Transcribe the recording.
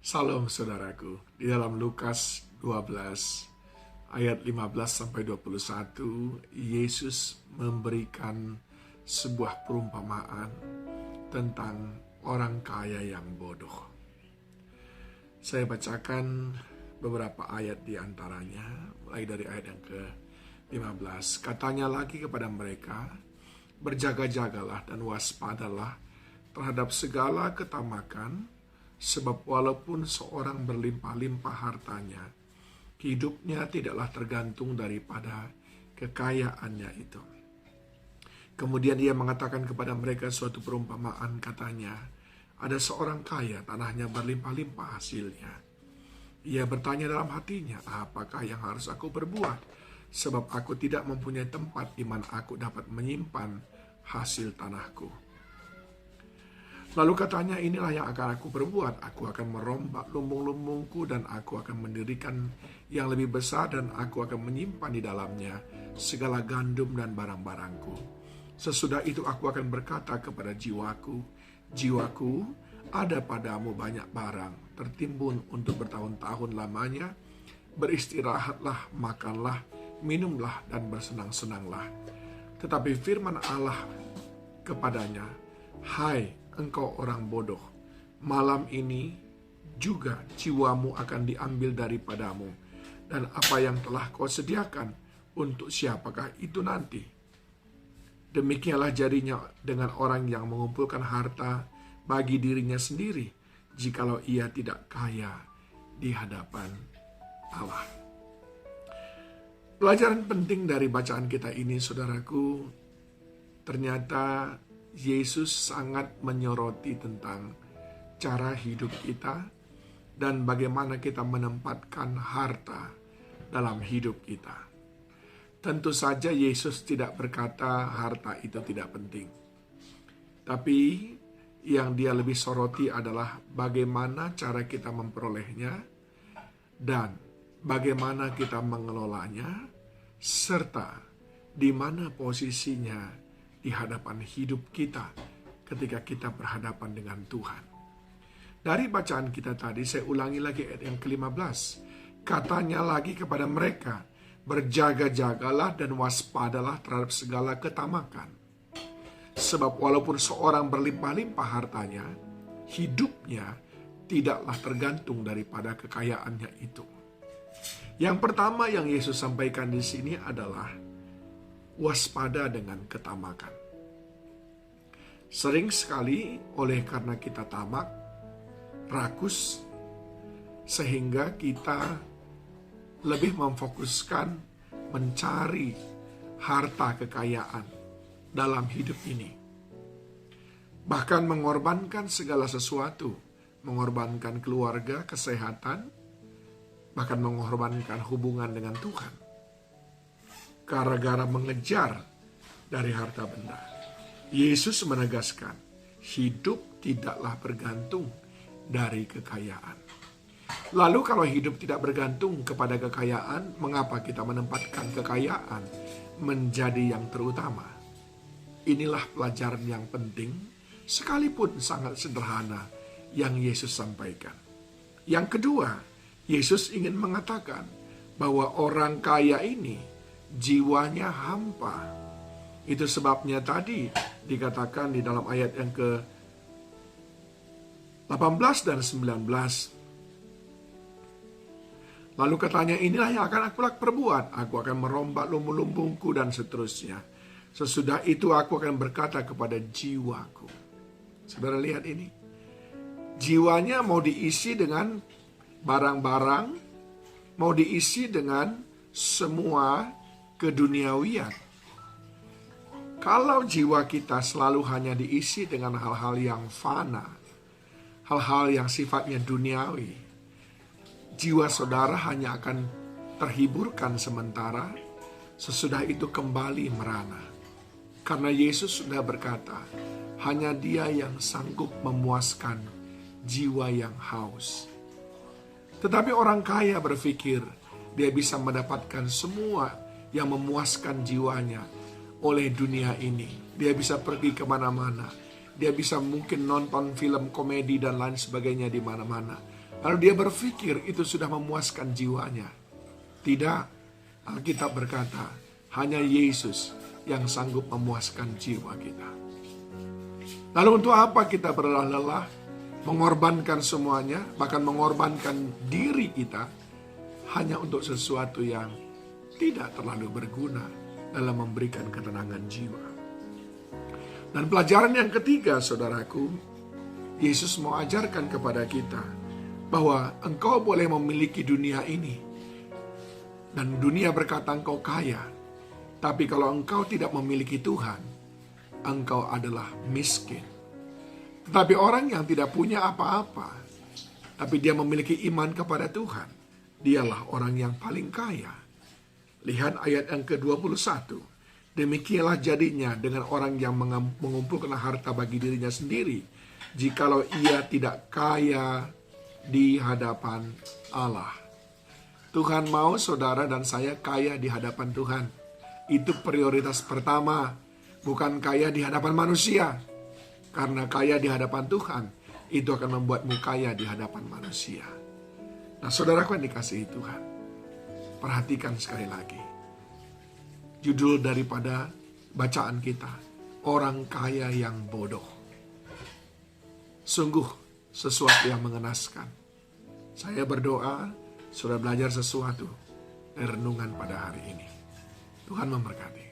Salam saudaraku, di dalam Lukas 12 ayat 15-21, Yesus memberikan sebuah perumpamaan tentang orang kaya yang bodoh. Saya bacakan beberapa ayat di antaranya, mulai dari ayat yang ke-15. Katanya lagi kepada mereka, berjaga-jagalah dan waspadalah terhadap segala ketamakan, sebab walaupun seorang berlimpah-limpah hartanya, hidupnya tidaklah tergantung daripada kekayaannya itu. Kemudian ia mengatakan kepada mereka suatu perumpamaan, katanya, ada seorang kaya, tanahnya berlimpah-limpah hasilnya. Ia bertanya dalam hatinya, apakah yang harus aku berbuat? Sebab aku tidak mempunyai tempat di mana aku dapat menyimpan hasil tanahku. Lalu katanya, inilah yang akan aku perbuat. Aku akan merombak lumbung-lumbungku dan aku akan mendirikan yang lebih besar dan aku akan menyimpan di dalamnya segala gandum dan barang-barangku. Sesudah itu aku akan berkata kepada jiwaku, jiwaku, ada padamu banyak barang tertimbun untuk bertahun-tahun lamanya. Beristirahatlah, makanlah, minumlah dan bersenang-senanglah. Tetapi firman Allah kepadanya, hai engkau orang bodoh, malam ini juga jiwamu akan diambil daripadamu, dan apa yang telah kau sediakan untuk siapakah itu nanti? Demikianlah jadinya dengan orang yang mengumpulkan harta bagi dirinya sendiri, jikalau ia tidak kaya di hadapan Allah. Pelajaran penting dari bacaan kita ini, saudaraku, ternyata Yesus sangat menyoroti tentang cara hidup kita dan bagaimana kita menempatkan harta dalam hidup kita. Tentu saja Yesus tidak berkata harta itu tidak penting. Tapi yang dia lebih soroti adalah bagaimana cara kita memperolehnya dan bagaimana kita mengelolanya, serta di mana posisinya di hadapan hidup kita ketika kita berhadapan dengan Tuhan. Dari bacaan kita tadi, saya ulangi lagi ayat yang ke-15. Katanya lagi kepada mereka, berjaga-jagalah dan waspadalah terhadap segala ketamakan. Sebab walaupun seorang berlimpah-limpah hartanya, hidupnya tidaklah tergantung daripada kekayaannya itu. Yang pertama yang Yesus sampaikan di sini adalah waspada dengan ketamakan. Sering sekali oleh karena kita tamak, rakus, sehingga kita lebih memfokuskan mencari harta kekayaan dalam hidup ini. Bahkan mengorbankan segala sesuatu, mengorbankan keluarga, kesehatan, bahkan mengorbankan hubungan dengan Tuhan, gara-gara mengejar dari harta benda. Yesus menegaskan, hidup tidaklah bergantung dari kekayaan. Lalu kalau hidup tidak bergantung kepada kekayaan, mengapa kita menempatkan kekayaan menjadi yang terutama? Inilah pelajaran yang penting, sekalipun sangat sederhana, yang Yesus sampaikan. Yang kedua, Yesus ingin mengatakan bahwa orang kaya ini jiwanya hampa. Itu sebabnya tadi dikatakan di dalam ayat yang ke-18 dan 19. Lalu katanya, inilah yang akan aku perbuat. Aku akan merombak lumbung-lumbungku dan seterusnya. Sesudah itu aku akan berkata kepada jiwaku. Saudara lihat ini. Jiwanya mau diisi dengan barang-barang, mau diisi dengan semua keduniawian. Kalau jiwa kita selalu hanya diisi dengan hal-hal yang fana, hal-hal yang sifatnya duniawi, jiwa saudara hanya akan terhiburkan sementara, sesudah itu kembali merana. Karena Yesus sudah berkata, hanya Dia yang sanggup memuaskan jiwa yang haus. Tetapi orang kaya berpikir dia bisa mendapatkan semua yang memuaskan jiwanya oleh dunia ini. Dia bisa pergi kemana-mana. Dia bisa mungkin nonton film komedi dan lain sebagainya di mana-mana. Lalu dia berpikir itu sudah memuaskan jiwanya. Tidak, Alkitab berkata, hanya Yesus yang sanggup memuaskan jiwa kita. Lalu untuk apa kita berlelah-lelah, mengorbankan semuanya, bahkan mengorbankan diri kita, hanya untuk sesuatu yang tidak terlalu berguna dalam memberikan ketenangan jiwa. Dan pelajaran yang ketiga, saudaraku, Yesus mau ajarkan kepada kita bahwa engkau boleh memiliki dunia ini, dan dunia berkata engkau kaya, tapi kalau engkau tidak memiliki Tuhan, engkau adalah miskin. Tetapi orang yang tidak punya apa-apa, tapi dia memiliki iman kepada Tuhan, dialah orang yang paling kaya. Lihat ayat yang ke-21. Demikianlah jadinya dengan orang yang mengumpulkan harta bagi dirinya sendiri, jikalau ia tidak kaya di hadapan Allah. Tuhan mau saudara dan saya kaya di hadapan Tuhan. Itu prioritas pertama, bukan kaya di hadapan manusia. Karena kaya di hadapan Tuhan, itu akan membuatmu kaya di hadapan manusia. Nah, saudaraku yang dikasihi Tuhan, perhatikan sekali lagi. Judul daripada bacaan kita, orang kaya yang bodoh. Sungguh sesuatu yang mengenaskan. Saya berdoa, sudah belajar sesuatu dari renungan pada hari ini. Tuhan memberkati.